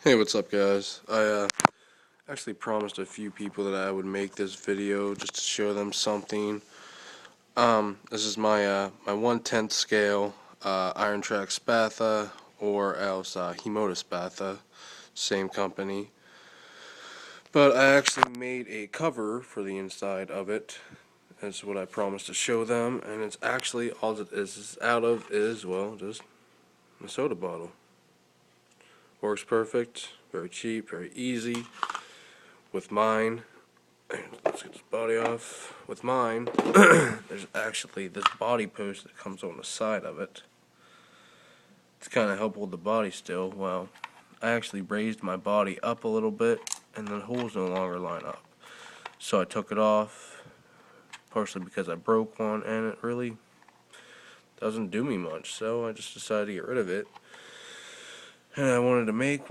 Hey, what's up, guys? I actually promised a few people that I would make this video just to show them something. This is my 1/10 scale iron track Spatha, or else Himoda Spatha, same company. But I actually made a cover for the inside of it. That's what I promised to show them, and it's actually all it is out of is, well, just a soda bottle. Works perfect, very cheap, very easy. With mine, let's get this body off. With mine, there's actually this body post that comes on the side of it to kind of help hold the body still. Well, I actually raised my body up a little bit, and the holes no longer line up. So I took it off, partially because I broke one, and it really doesn't do me much. So I just decided to get rid of it, and I wanted to make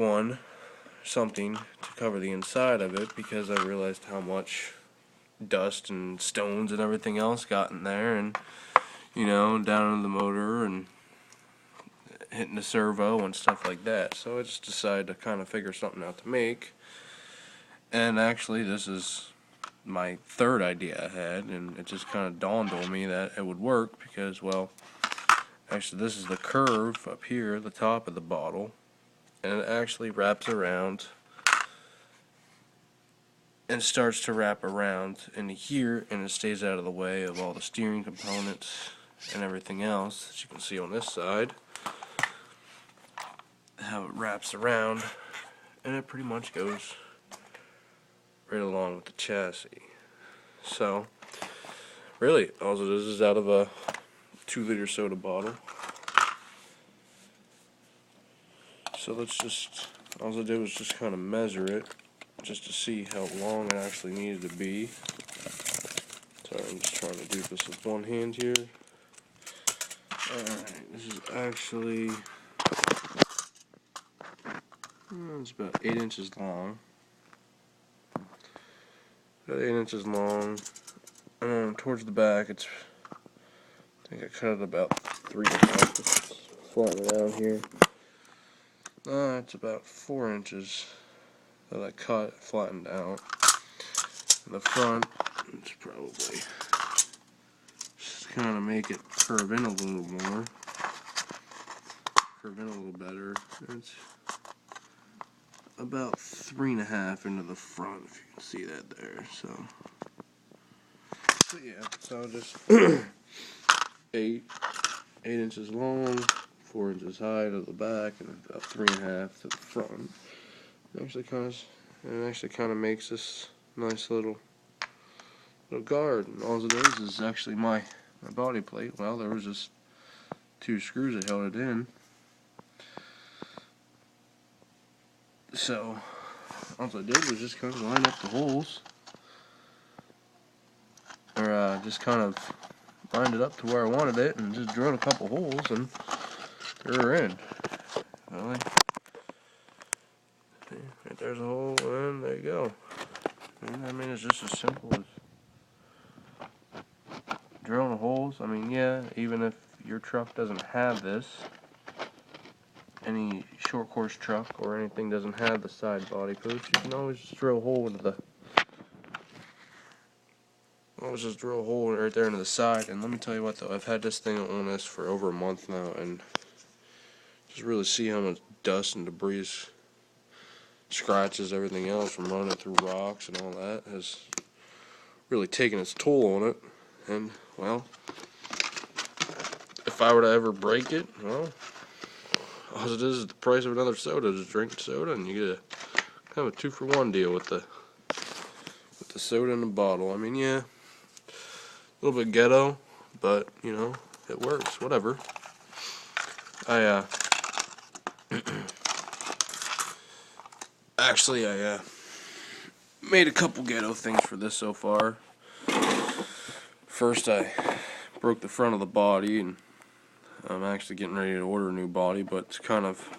something to cover the inside of it because I realized how much dust and stones and everything else got in there, and down in the motor and hitting the servo and stuff like that. So I just decided to kind of figure something out to make, and actually this is my third idea I had, and it just kind of dawned on me that it would work because, well, actually this is the curve up here at the top of the bottle, and it actually wraps around and starts to wrap around into here, and it stays out of the way of all the steering components and everything else, as you can see on this side, how it wraps around, and it pretty much goes right along with the chassis. So really all it is out of a 2-liter soda bottle. So all I did was just kind of measure it just to see how long it actually needed to be. Sorry, I'm just trying to do this with one hand here. Alright, this is actually, it's about 8 inches long. About 8 inches long. Towards the back, I think I cut it about 3.5. Let's flatten it out here. It's about 4 inches that I cut, flattened out. In the front, it's probably just kind of make it curve in a little more, curve in a little better. It's about 3.5 into the front, if you can see that there. So yeah, so just 8 inches long, 4 inches high to the back, and about 3.5 to the front. It actually kind of makes this nice little guard. And all it is actually my body plate. Well, there was just 2 screws that held it in. So all I did was just kind of line up the holes, or just kind of lined it up to where I wanted it, and just drilled a couple holes, and they're in. Really? See, right there's a hole, and there you go. And, I mean, it's just as simple as drilling holes. I mean, yeah, even if your truck doesn't have this, any short course truck or anything doesn't have the side body post, you can always just drill a hole into the right there into the side. And let me tell you what, though, I've had this thing on this for over a month now, and just really see how much dust and debris, scratches, everything else from running through rocks and all that has really taken its toll on it. And, well, if I were to ever break it, well, all it is the price of another soda. Just drink soda, and you get a kind of a 2-for-1 deal with the soda in the bottle. I mean, yeah, a little bit ghetto, but it works. Whatever. I actually made a couple ghetto things for this so far. First, I broke the front of the body, and I'm actually getting ready to order a new body, but to kind of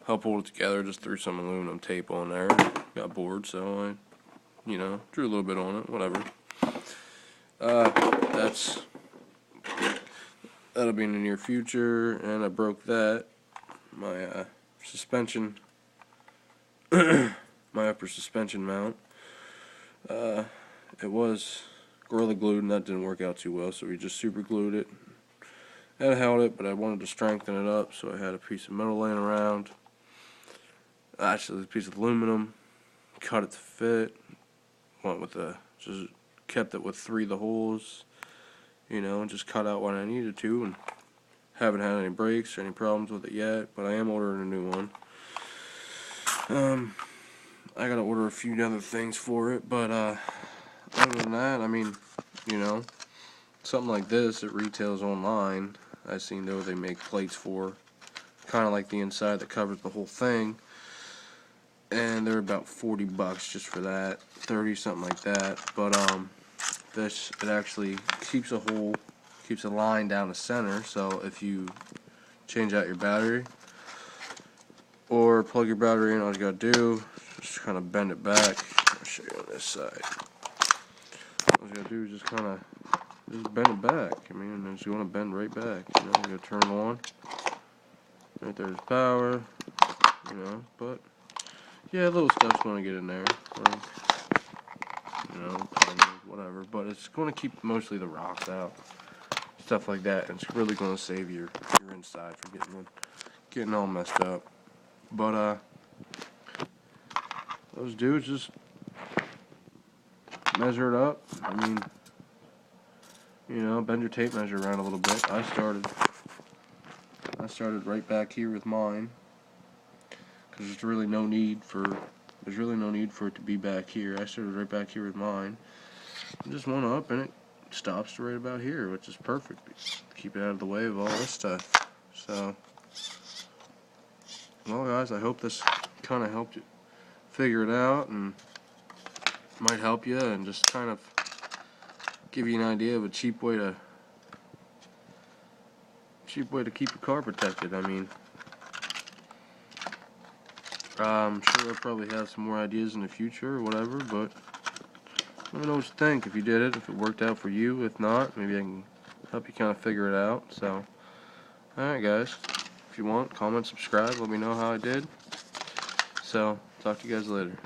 help hold it together, just threw some aluminum tape on there. Got bored, so I, drew a little bit on it, whatever. That'll be in the near future, and I broke that. My suspension my upper suspension mount. It was Gorilla Glued, and that didn't work out too well, so we just super glued it. That held it, but I wanted to strengthen it up, so I had a piece of metal laying around. Actually, a piece of aluminum, cut it to fit. Went with just kept it with 3 of the holes, and just cut out what I needed to, and haven't had any breaks or any problems with it yet, but I am ordering a new one. I gotta order a few other things for it, but other than that, I mean, something like this, it retails online. I seen though they make plates for, kind of like the inside that covers the whole thing, and they're about $40 just for that, 30 something like that. But it actually keeps a line down the center. So if you change out your battery or plug your battery in, all you gotta do is just kind of bend it back. I'll show you on this side. All you gotta do is just bend it back. I mean, it's going to bend right back. You gotta turn it on. Right there's power. But yeah, little stuff's going to get in there. Like, whatever. But it's going to keep mostly the rocks out, stuff like that. And it's really going to save your inside from getting all messed up. But those dudes just measure it up. I mean, bend your tape measure around a little bit. I started right back here with mine, because there's really no need for it to be back here. I started right back here with mine. I just went up, and it stops right about here, which is perfect. Keep it out of the way of all this stuff. So, well, guys, I hope this kind of helped you figure it out, and might help you, and just kind of give you an idea of a cheap way to keep your car protected. I mean, I'm sure I'll probably have some more ideas in the future or whatever, but let me know what you think. If you did it, if it worked out for you. If not, maybe I can help you kind of figure it out. So, alright guys, if you want, comment, subscribe, let me know how I did. So, talk to you guys later.